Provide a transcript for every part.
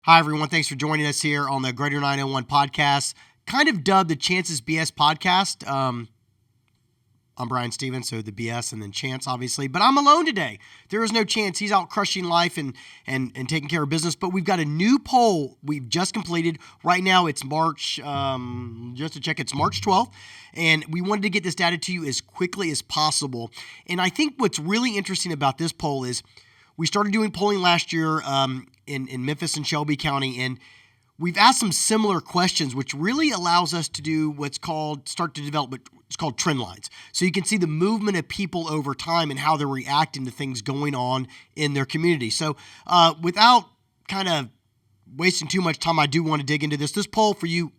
Hi, everyone. Thanks for joining us here on the Greater 901 podcast, kind of dubbed the Chance's BS podcast. I'm Brian Stevens, so the BS and then Chance, obviously. But I'm alone today. There is no Chance. He's out crushing life and taking care of business. But we've got a new poll we've just completed. Right now, it's March, just to check, it's March 12th. And we wanted to get this data to you as quickly as possible. And I think what's really interesting about this poll is we started doing polling last year in Memphis and Shelby County, and we've asked some similar questions, which really allows us to do what's called it's called trend lines. So you can see the movement of people over time and how they're reacting to things going on in their community. So without kind of wasting too much time, I do want to dig into this. This poll for you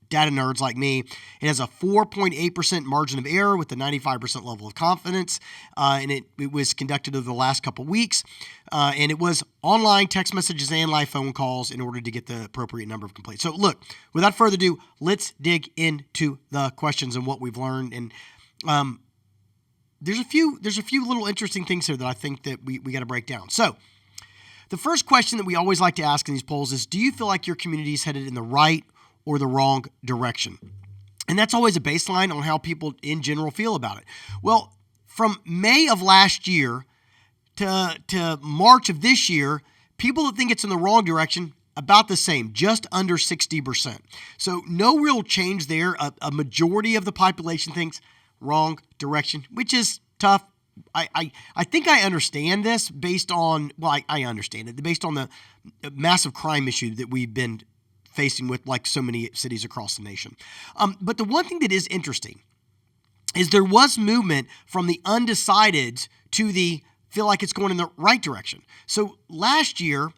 data nerds like me, it has a 4.8% margin of error with a 95% level of confidence, and it was conducted over the last couple weeks, and it was online text messages and live phone calls in order to get the appropriate number of complaints. So look, without further ado, let's dig into the questions and what we've learned. And there's a few little interesting things here that I think that we got to break down. So the first question that we always like to ask in these polls is, do you feel like your community is headed in the right or the wrong direction? And that's always a baseline on how people in general feel about it. Well, from May of last year to March of this year, people that think it's in the wrong direction, about the same, just under 60%. So no real change there. A majority of the population thinks wrong direction, which is tough. I think I understand this based on, I understand it based on the massive crime issue that we've been facing with, like so many cities across the nation. But the one thing that is interesting is there was movement from the undecided to the feel like it's going in the right direction. So last year,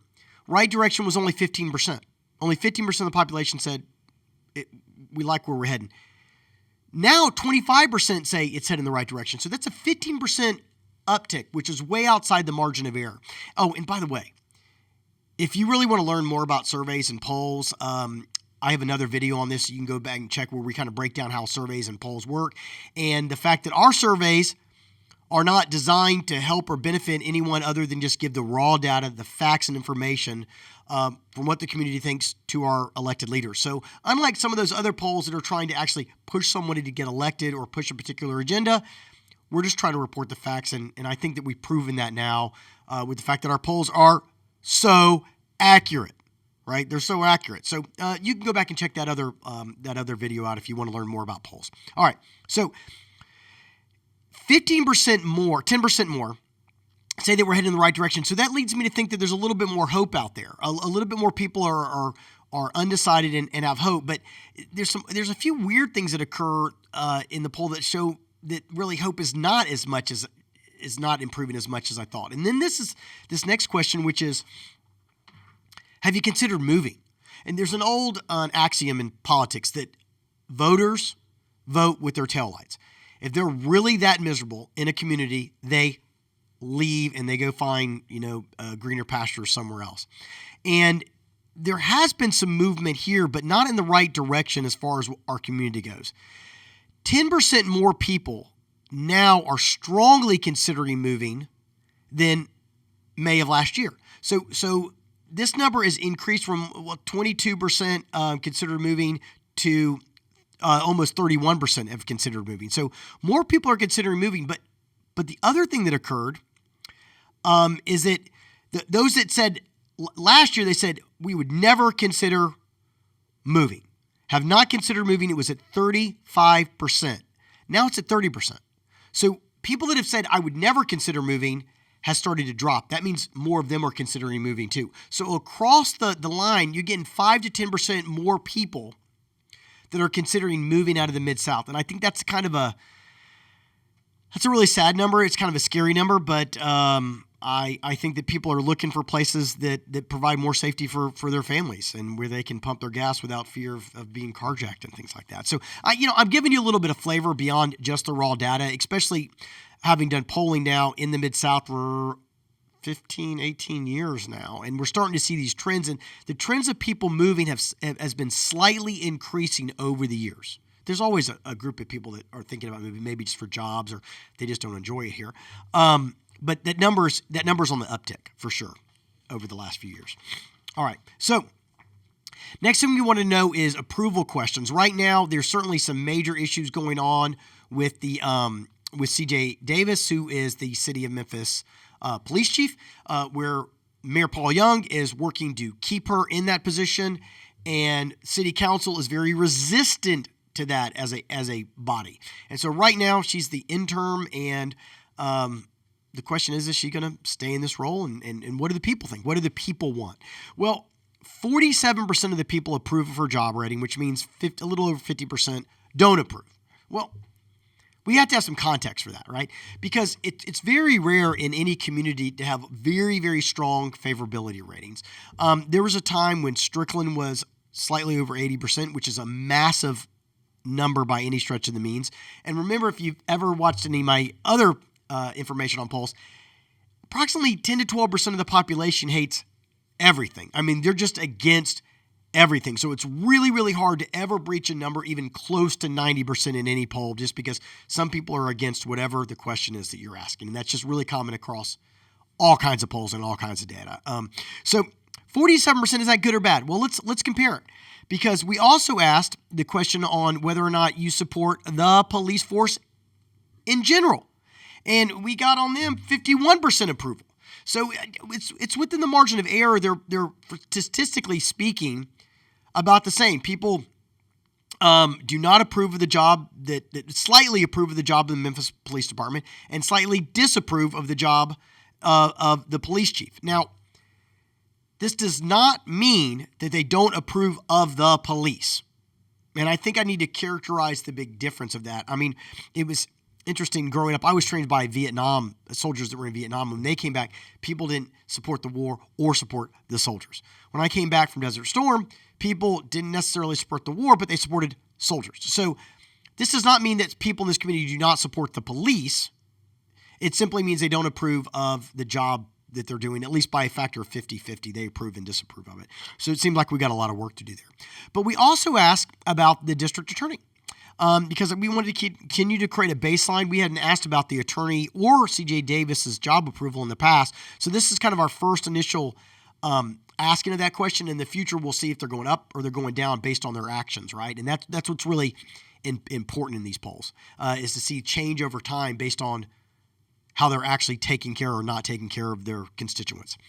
right direction was only 15%. Only 15% of the population said we like where we're heading. Now 25% say it's heading in the right direction. So that's a 15% uptick, which is way outside the margin of error. Oh, and by the way, if you really want to learn more about surveys and polls, I have another video on this. You can go back and check where we kind of break down how surveys and polls work, and the fact that our surveys are not designed to help or benefit anyone other than just give the raw data, the facts and information from what the community thinks to our elected leaders. So unlike some of those other polls that are trying to actually push somebody to get elected or push a particular agenda, we're just trying to report the facts, and I think that we've proven that now with the fact that our polls are so accurate, right? They're so accurate. So you can go back and check that other video out if you want to learn more about polls. All right. So 10% more say that we're heading in the right direction. So that leads me to think that there's a little bit more hope out there. A little bit more people are undecided and have hope. But there's a few weird things that occur in the poll that show that really hope is not improving as much as I thought. And then this next question, which is, have you considered moving? And there's an old axiom in politics that voters vote with their taillights. If they're really that miserable in a community, they leave and they go find, a greener pasture somewhere else. And there has been some movement here, but not in the right direction as far as our community goes. 10% more people now are strongly considering moving than May of last year. So this number is increased from 22% considered moving to almost 31% have considered moving. So more people are considering moving. But the other thing that occurred is that those that said last year, they said we would never consider moving, have not considered moving. It was at 35%. Now it's at 30%. So people that have said I would never consider moving has started to drop. That means more of them are considering moving too. So across the line, you're getting 5 to 10% more people that are considering moving out of the Mid-South. And I think that's a really sad number. It's kind of a scary number, but I think that people are looking for places that provide more safety for their families and where they can pump their gas without fear of being carjacked and things like that. So I'm giving you a little bit of flavor beyond just the raw data, especially having done polling now in the Mid-South for 15, 18 years now, and we're starting to see these trends, and the trends of people moving has been slightly increasing over the years. There's always a group of people that are thinking about moving, maybe just for jobs or they just don't enjoy it here. But that number's on the uptick for sure over the last few years. All right. So next thing we want to know is approval questions. Right now, there's certainly some major issues going on with the with C.J. Davis, who is the City of Memphis police chief, where Mayor Paul Young is working to keep her in that position, and City Council is very resistant to that as a body. And so right now, she's the interim, and the question is she going to stay in this role? And what do the people think? What do the people want? Well, 47% of the people approve of her job rating, which means a little over 50% don't approve. Well, we have to have some context for that, right? Because it's very rare in any community to have very, very strong favorability ratings. There was a time when Strickland was slightly over 80%, which is a massive number by any stretch of the means. And remember, if you've ever watched any of my other information on polls, approximately 10 to 12% of the population hates everything. I mean, they're just against everything. So it's really, really hard to ever breach a number even close to 90% in any poll, just because some people are against whatever the question is that you're asking. And that's just really common across all kinds of polls and all kinds of data. So 47%, is that good or bad? Well, let's compare it, because we also asked the question on whether or not you support the police force in general. And we got on them 51% approval. So it's within the margin of error. They're statistically speaking about the same. People do not approve of the job, that slightly approve of the job of the Memphis Police Department, and slightly disapprove of the job of the police chief. Now, this does not mean that they don't approve of the police. And I think I need to characterize the big difference of that. I mean, it was interesting growing up. I was trained by Vietnam soldiers that were in Vietnam. When they came back, people didn't support the war or support the soldiers. When I came back from Desert Storm, people didn't necessarily support the war, but they supported soldiers. So this does not mean that people in this community do not support the police. It simply means they don't approve of the job that they're doing, at least by a factor of 50-50. They approve and disapprove of it. So it seemed like we got a lot of work to do there. But we also asked about the district attorney. Because we wanted to continue to create a baseline. We hadn't asked about the attorney or C.J. Davis's job approval in the past. So this is kind of our first initial asking of that question. In the future, we'll see if they're going up or they're going down based on their actions, right? And that's what's really important in these polls, is to see change over time based on how they're actually taking care or not taking care of their constituents.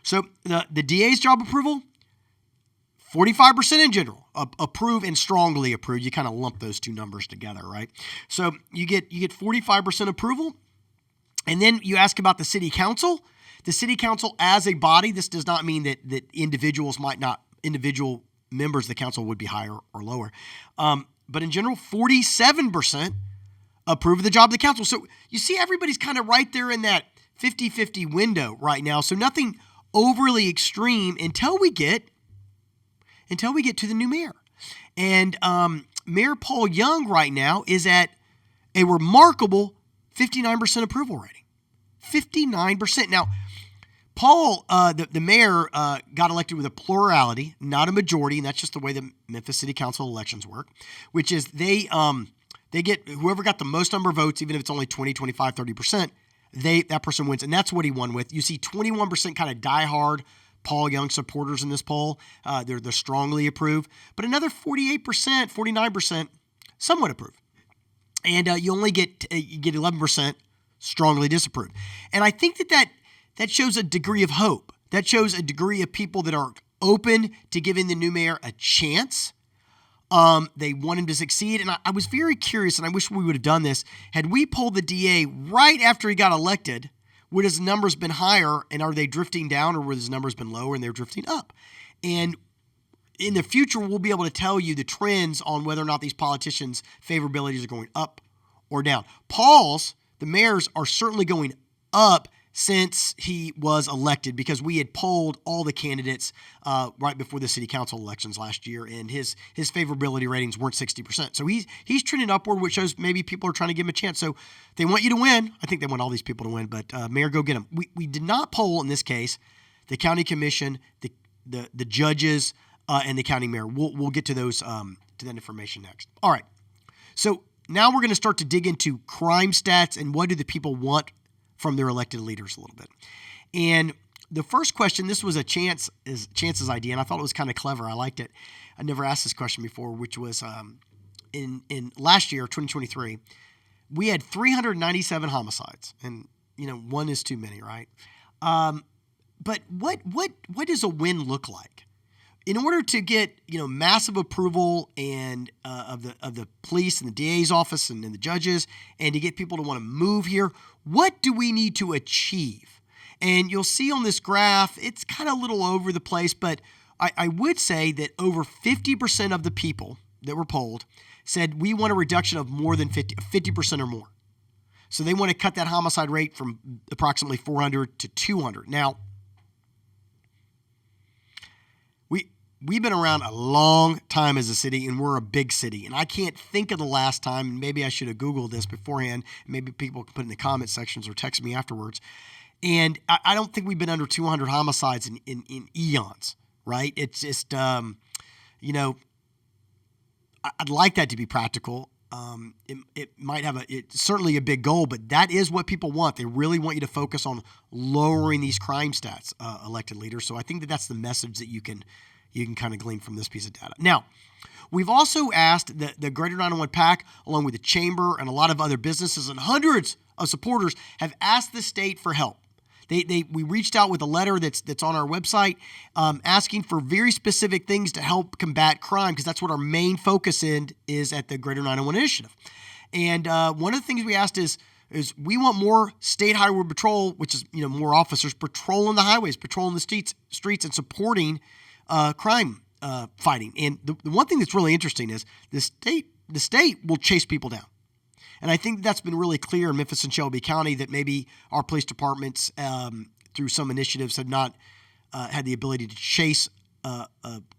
So the DA's job approval, 45% in general, approve and strongly approve. You kind of lump those two numbers together, right? So you get 45% approval, and then you ask about the city council. The city council as a body, this does not mean that individual members of the council would be higher or lower. But in general, 47% approve of the job of the council. So you see everybody's kind of right there in that 50-50 window right now. So nothing overly extreme until we get to the new mayor. And Mayor Paul Young right now is at a remarkable 59% approval rating. 59%. Now, Paul, the mayor, got elected with a plurality, not a majority, and that's just the way the Memphis City Council elections work, which is they get whoever got the most number of votes, even if it's only 20, 25, 30%, that person wins, and that's what he won with. You see 21% kind of diehard Paul Young supporters in this poll. They're strongly approve, but another 48%, 49% somewhat approve, and you only get 11% strongly disapprove. And I think that shows a degree of hope. That shows a degree of people that are open to giving the new mayor a chance. They want him to succeed, and I was very curious, and I wish we would have done this. Had we polled the DA right after he got elected, would his numbers been higher, and are they drifting down, or would his numbers been lower and they're drifting up? And in the future, we'll be able to tell you the trends on whether or not these politicians' favorabilities are going up or down. The mayor's are certainly going up since he was elected, because we had polled all the candidates right before the city council elections last year, and his favorability ratings weren't 60%. So he's trending upward, which shows maybe people are trying to give him a chance. So they want you to win. I think they want all these people to win, but Mayor, go get them. We did not poll, in this case, the county commission, the judges, and the county mayor. We'll get to those to that information next. All right. So now we're going to start to dig into crime stats and what do the people want from their elected leaders a little bit. And the first question, this was Chance's idea, and I thought it was kind of clever. I liked it. I never asked this question before, which was in last year, 2023, we had 397 homicides, and one is too many, right? But what does a win look like? In order to get massive approval and of the police and the DA's office and the judges, and to get people to want to move here, what do we need to achieve? And you'll see on this graph, it's kind of a little over the place, but I would say that over 50% of the people that were polled said we want a reduction of more than 50% or more. So they want to cut that homicide rate from approximately 400 to 200. Now, we've been around a long time as a city, and we're a big city. And I can't think of the last time, and maybe I should have Googled this beforehand. Maybe people can put it in the comment sections or text me afterwards. And I don't think we've been under 200 homicides in eons, right? It's just, I'd like that to be practical. It might have it's certainly a big goal, but that is what people want. They really want you to focus on lowering these crime stats, elected leaders. So I think that's the message that you can kind of glean from this piece of data. Now, we've also asked the Greater 911 PAC, along with the Chamber and a lot of other businesses and hundreds of supporters, have asked the state for help. We reached out with a letter that's on our website, asking for very specific things to help combat crime, because that's what our main focus is at the Greater 911 Initiative. And one of the things we asked is we want more state highway patrol, which is more officers patrolling the highways, patrolling the streets, and supporting crime fighting. And the one thing that's really interesting is the state will chase people down. And I think that's been really clear in Memphis and Shelby County, that maybe our police departments, through some initiatives, have not had the ability to chase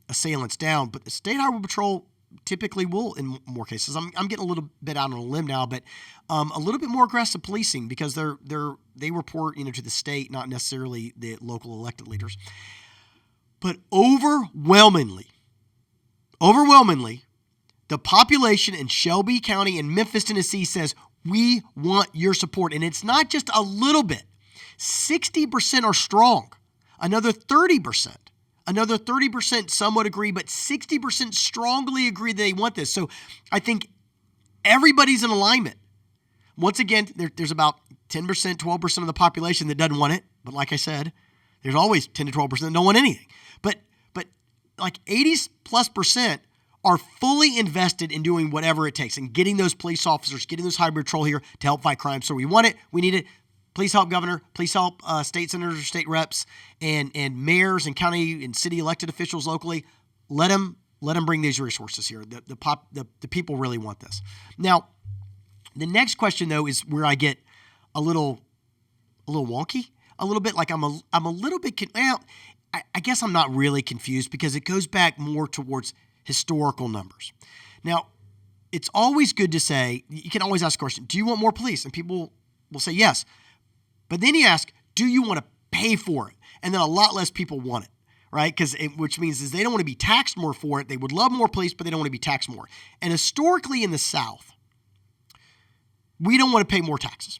assailants down. But the State Highway Patrol typically will in more cases. I'm getting a little bit out on a limb now, but a little bit more aggressive policing, because they report to the state, not necessarily the local elected leaders. But overwhelmingly, the population in Shelby County and Memphis, Tennessee says, we want your support. And it's not just a little bit. 60% are strong. Another 30%, some would agree, but 60% strongly agree they want this. So I think everybody's in alignment. Once again, there's about 10%, 12% of the population that doesn't want it. But like I said, there's always 10 to 12% that don't want anything. But like 80+% are fully invested in doing whatever it takes and getting those police officers, getting those highway patrol here to help fight crime. So we want it. We need it. Please help, Governor. Please help state senators, state reps, and mayors and county and city elected officials locally. Let them bring these resources here. The people really want this. Now, the next question, though, is where I get a little wonky, a little bit like I'm a little bit. I guess I'm not really confused, because it goes back more towards historical numbers. Now, it's always good to say, you can always ask a question, do you want more police? And people will say yes. But then you ask, do you want to pay for it? And then a lot less people want it, right? Which means is they don't want to be taxed more for it. They would love more police, but they don't want to be taxed more. And historically in the South, we don't want to pay more taxes.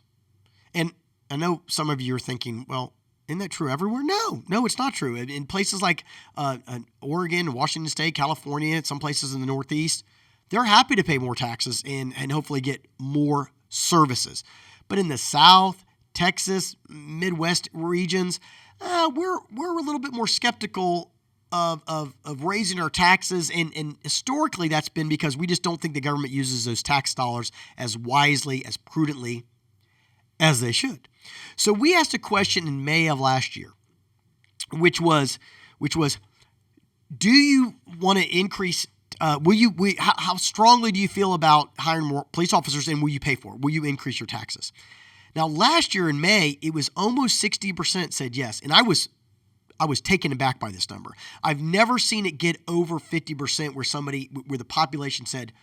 And I know some of you are thinking, well, isn't that true everywhere? No, it's not true. In places like Oregon, Washington State, California, some places in the Northeast, they're happy to pay more taxes and hopefully get more services. But in the South, Texas, Midwest regions, we're a little bit more skeptical of raising our taxes. And historically, that's been because we just don't think the government uses those tax dollars as wisely, as prudently as they should. So we asked a question in May of last year, which was, do you want to increase? How strongly do you feel about hiring more police officers, and will you pay for it? Will you increase your taxes? Now, last year in May, it was almost 60% said yes, and I was taken aback by this number. I've never seen it get over 50% where the population said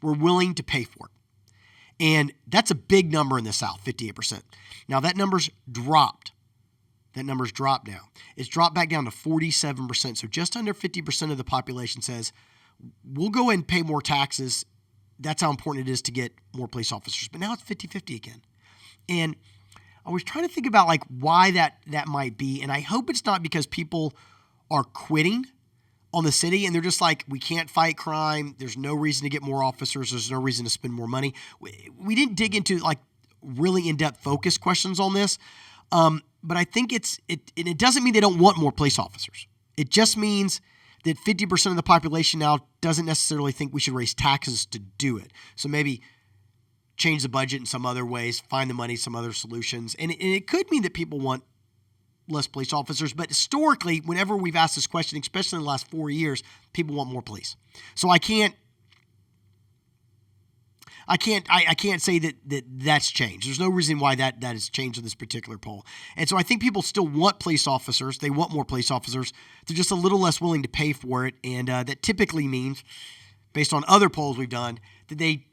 we're willing to pay for it. And that's a big number in the South, 58%. Now, that number's dropped. That number's dropped now. It's dropped back down to 47%. So just under 50% of the population says, we'll go ahead and pay more taxes. That's how important it is to get more police officers. But now it's 50-50 again. And I was trying to think about like why that might be, and I hope it's not because people are quitting on the city and they're just like, we can't fight crime. There's no reason to get more officers. There's no reason to spend more money. We didn't dig into like really in-depth focus questions on this, but I think it doesn't mean they don't want more police officers. It just means that 50% of the population now doesn't necessarily think we should raise taxes to do it. So maybe change the budget in some other ways, find the money, some other solutions. And it could mean that people want less police officers. But historically, whenever we've asked this question, especially in the last 4 years, people want more police. So I can't say that's changed. There's no reason why that has changed in this particular poll. And so I think people still want police officers. They want more police officers. They're just a little less willing to pay for it. And that typically means, based on other polls we've done, that they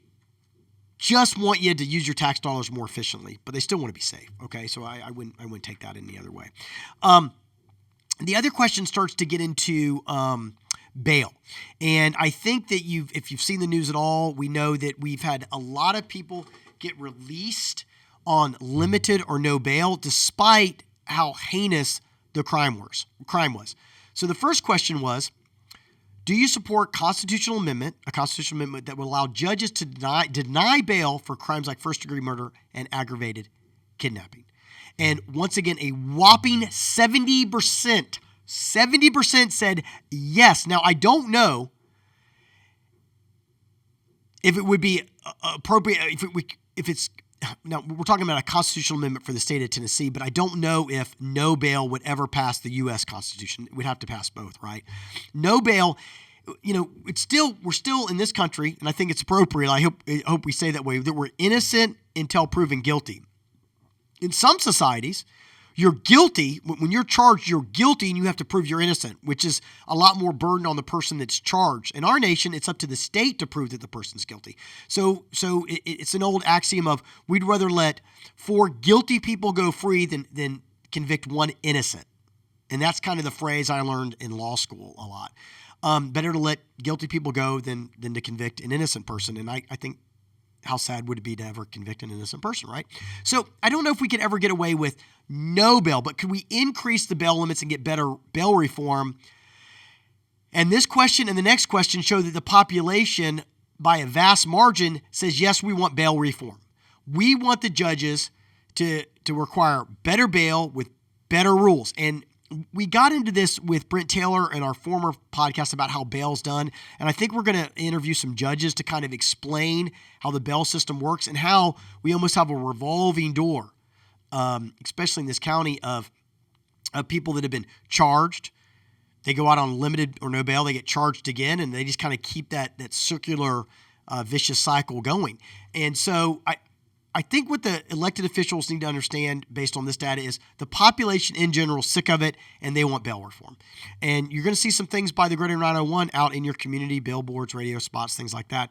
just want you to use your tax dollars more efficiently, but they still want to be safe. Okay, so I wouldn't take that any other way. The other question starts to get into bail. And I think that if you've seen the news at all, we know that we've had a lot of people get released on limited or no bail, despite how heinous the crime was. So the first question was, do you support a constitutional amendment that would allow judges to deny bail for crimes like first-degree murder and aggravated kidnapping? And once again, a whopping 70% said yes. Now, I don't know if it would be appropriate, if it's, now we're talking about a constitutional amendment for the state of Tennessee, but I don't know if no bail would ever pass the U.S. Constitution. It would have to pass both, right? No bail, we're still in this country, and I think it's appropriate. I hope we say that way, that we're innocent until proven guilty. In some societies, you're guilty. When you're charged, you're guilty and you have to prove you're innocent, which is a lot more burden on the person that's charged. In our nation, it's up to the state to prove that the person's guilty. So it's an old axiom of we'd rather let 4 guilty people go free than convict 1 innocent. And that's kind of the phrase I learned in law school a lot. Better to let guilty people go than to convict an innocent person. And I think, how sad would it be to ever convict an innocent person, right? So I don't know if we could ever get away with no bail, but could we increase the bail limits and get better bail reform? And this question and the next question show that the population, by a vast margin, says, yes, we want bail reform. We want the judges to require better bail with better rules. And we got into this with Brent Taylor in our former podcast about how bail's done. And I think we're going to interview some judges to kind of explain how the bail system works and how we almost have a revolving door, especially in this county, of people that have been charged. They go out on limited or no bail, they get charged again, and they just kind of keep that circular vicious cycle going. And so I think what the elected officials need to understand based on this data is the population in general is sick of it and they want bail reform. And you're going to see some things by the Greater 901 out in your community, billboards, radio spots, things like that,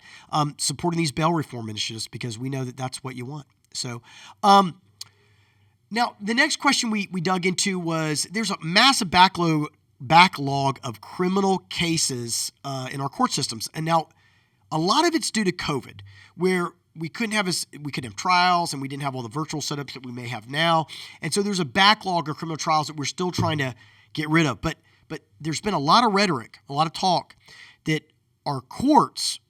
supporting these bail reform initiatives because we know that that's what you want. So now the next question we dug into was there's a massive backlog of criminal cases in our court systems. And now a lot of it's due to COVID, where we couldn't have trials and we didn't have all the virtual setups that we may have now. And so there's a backlog of criminal trials that we're still trying to get rid of. But there's been a lot of rhetoric, a lot of talk that our courts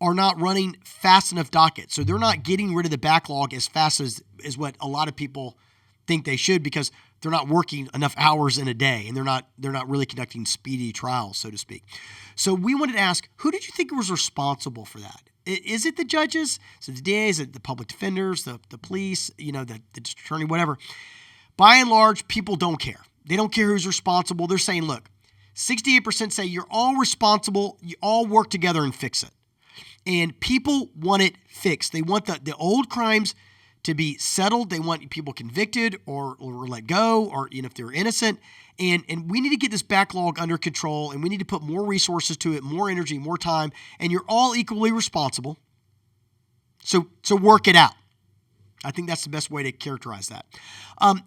are not running fast enough dockets. So they're not getting rid of the backlog as fast as what a lot of people think they should, because they're not working enough hours in a day and they're not really conducting speedy trials, so to speak. So we wanted to ask, who did you think was responsible for that? Is it the judges? Is it the DA? Is it the public defenders, the police, the district attorney, whatever? By and large, people don't care. They don't care who's responsible. They're saying, look, 68% say you're all responsible. You all work together and fix it. And people want it fixed. They want the old crimes to be settled. They want people convicted or let go, or if they're innocent. And we need to get this backlog under control, and we need to put more resources to it, more energy, more time, and you're all equally responsible. So work it out. I think that's the best way to characterize that.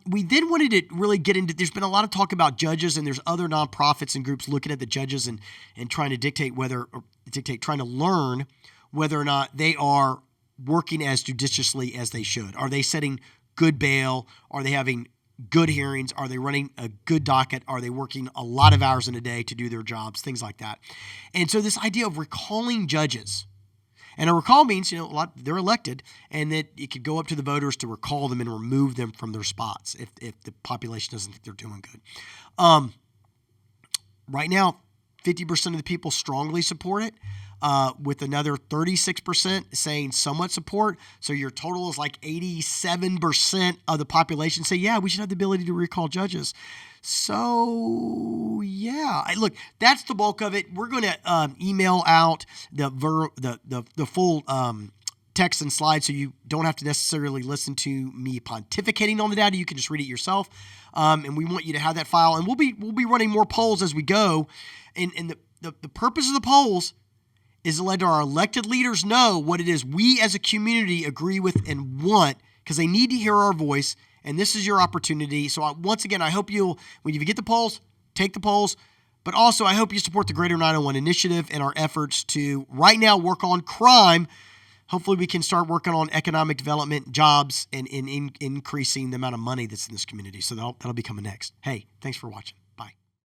We then wanted to really get into, there's been a lot of talk about judges, and there's other nonprofits and groups looking at the judges and trying to trying to learn whether or not they are working as judiciously as they should. Are they setting good bail? Are they having good hearings? Are they running a good docket? Are they working a lot of hours in a day to do their jobs? Things like that. And so this idea of recalling judges, and a recall means, they're elected, and that it could go up to the voters to recall them and remove them from their spots if the population doesn't think they're doing good. Right now, 50% of the people strongly support it, with another 36% saying somewhat support. So your total is like 87% of the population say, yeah, we should have the ability to recall judges. So, yeah, look, that's the bulk of it. We're going to email out the full text and slides, so you don't have to necessarily listen to me pontificating on the data. You can just read it yourself, and we want you to have that file. And we'll be running more polls as we go. And the purpose of the polls is to let our elected leaders know what it is we as a community agree with and want, because they need to hear our voice. And this is your opportunity. So once again, I hope when you get the polls, take the polls. But also, I hope you support the Greater 901 Initiative and our efforts to right now work on crime. Hopefully, we can start working on economic development, jobs, and increasing the amount of money that's in this community. So that'll be coming next. Hey, thanks for watching.